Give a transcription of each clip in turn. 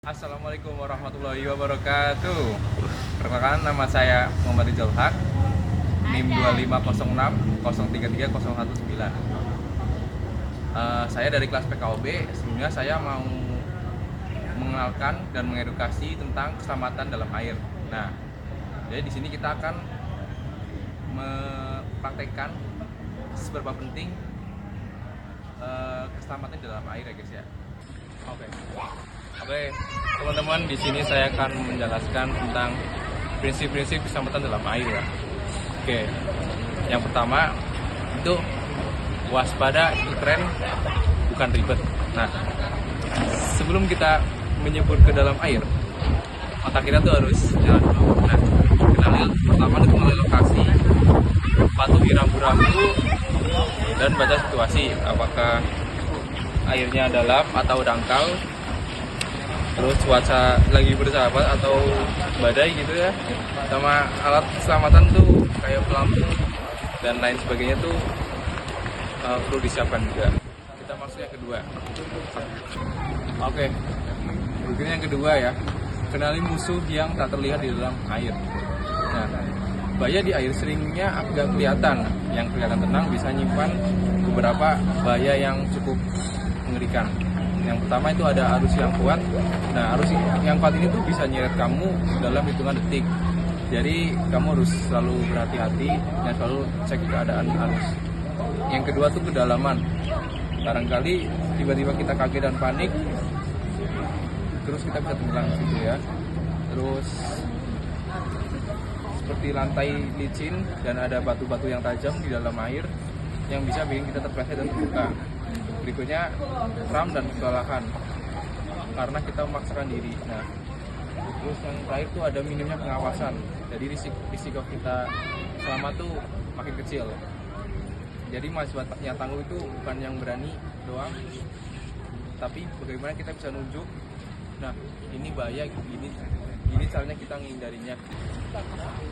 Assalamualaikum warahmatullahi wabarakatuh. Perkenalkan, nama saya Muhammad Rizal Haq, NIM 25060333019. Saya dari kelas PKOB. Sebelumnya saya mau mengenalkan dan mengedukasi tentang keselamatan dalam air. Nah, jadi di sini kita akan mempraktekkan seberapa penting keselamatan dalam air ya guys ya. Oke, teman-teman, di sini saya akan menjelaskan tentang prinsip-prinsip keselamatan dalam air ya. Oke, yang pertama itu waspada, itu tren, bukan ribet. Nah, sebelum kita menyebur ke dalam air, otak kita tuh harus jalan dulu. Nah, kenali pertama itu mengenali lokasi, patuhi rambu-rambu, dan baca situasi, apakah airnya dalam atau dangkal, terus cuaca lagi bersahabat atau badai gitu ya, sama alat keselamatan tuh kayak pelampung dan lain sebagainya tuh perlu disiapkan juga. Kita masuk yang kedua. Oke, mungkin yang kedua ya, kenali musuh yang tak terlihat di dalam air. Nah, bahaya di air seringnya agak kelihatan. Yang kelihatan tenang bisa nyimpan beberapa bahaya yang cukup mengerikan. Yang pertama itu ada arus yang kuat. Nah, arus yang kuat ini tuh bisa nyeret kamu dalam hitungan detik. Jadi kamu harus selalu berhati-hati dan selalu cek keadaan arus. Yang kedua tuh kedalaman. Barangkali tiba-tiba kita kaget dan panik, terus kita bisa tenggelam gitu ya. Terus seperti lantai licin dan ada batu-batu yang tajam di dalam air yang bisa bikin kita terpleset dan terluka. Berikutnya kram dan kelelahan karena kita memaksakan diri. Nah, terus yang terakhir tuh ada minimnya pengawasan. Jadi risiko kita selamat tuh makin kecil. Jadi masih tangguh itu bukan yang berani doang, tapi bagaimana kita bisa nunjuk. Nah, ini bahaya, ini caranya kita menghindarinya.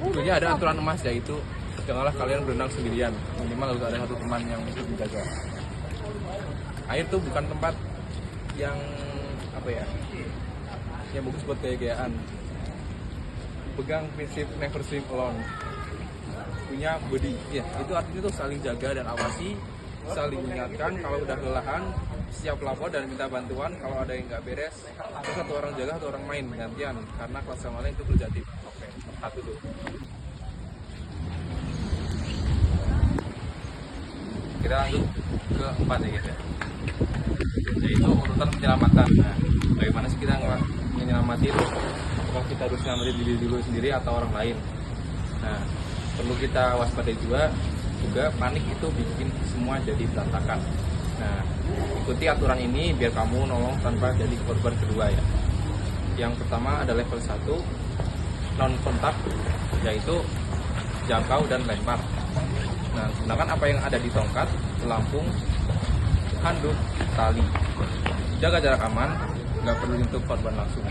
Tentunya ada aturan emas, yaitu janganlah kalian berenang sendirian, minimal harus ada satu teman yang untuk menjaga. Air tuh bukan tempat yang yang bagus buat gaya-gayaan. Pegang prinsip never swim alone. Punya body, ya itu artinya tuh saling jaga dan awasi, saling mengingatkan kalau udah kelelahan, siap lapor dan minta bantuan kalau ada yang nggak beres. Terus satu orang jaga, satu orang main gantian, karena kelas sama lain itu berjati. Oke, satu tuh. Kita lanjut ke 4 ya guys ya, yaitu urutan penyelamatan. Nah, bagaimana sih kita menyelamatin? Apakah kita harus nyelamatin diri dulu sendiri atau orang lain? Nah, perlu kita waspadai juga panik itu bikin semua jadi berantakan. Nah, ikuti aturan ini biar kamu nolong tanpa jadi korban kedua ya. Yang pertama ada level 1, non kontak, yaitu jangkau dan lempar. Nah, gunakan apa yang ada di tongkat, pelampung, handuk, tali. Jaga jarak aman, nggak perlu untuk korban langsung.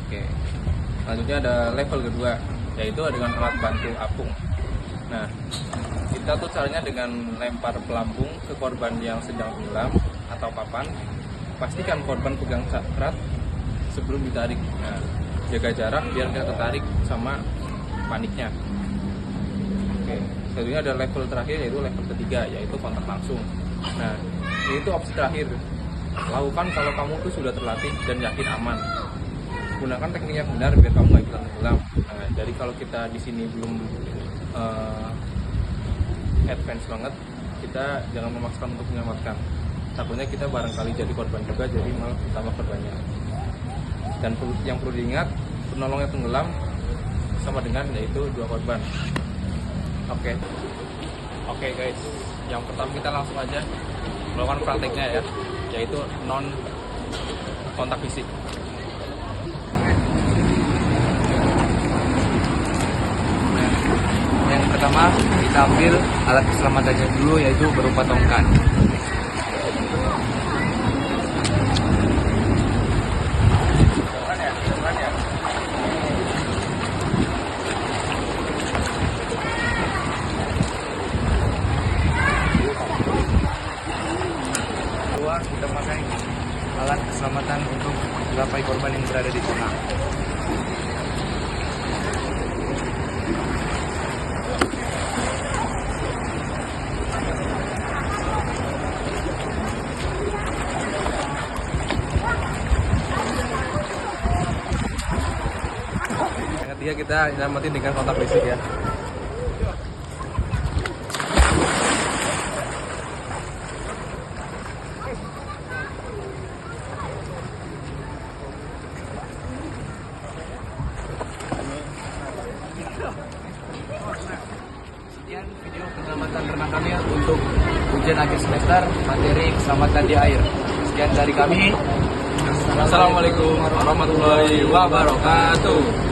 Oke, selanjutnya ada level kedua, yaitu dengan alat bantu apung. Nah, kita tuh caranya dengan lempar pelampung ke korban yang sedang tenggelam atau papan. Pastikan korban pegang erat sebelum ditarik. Nah, jaga jarak biar nggak tertarik sama paniknya. Oke, selanjutnya ada level terakhir, yaitu level ketiga, yaitu kontak langsung. Nah, ini tuh opsi terakhir. Lakukan kalau kamu tuh sudah terlatih dan yakin aman. Gunakan teknik yang benar biar kamu nggak ikutan tenggelam. Nah, jadi kalau kita di sini belum advance banget, kita jangan memaksakan untuk menyelamatkan. Takutnya kita barangkali jadi korban juga, jadi malah ditambah korbannya. Dan yang perlu diingat, penolong yang tenggelam sama dengan yaitu 2 korban. Oke guys, yang pertama kita langsung aja melakukan prakteknya ya, yaitu non kontak fisik. Yang pertama kita ambil alat keselamatannya dulu, yaitu berupa tongkat. kedua, kita pakai alat keselamatan untuk menggapai korban yang berada di zona. Yang ketiga kita nyelamatin dengan kontak listrik ya. Sekian video penyelamatan renang kami untuk ujian akhir semester materi keselamatan di air. Sekian dari kami. Assalamualaikum warahmatullahi wabarakatuh.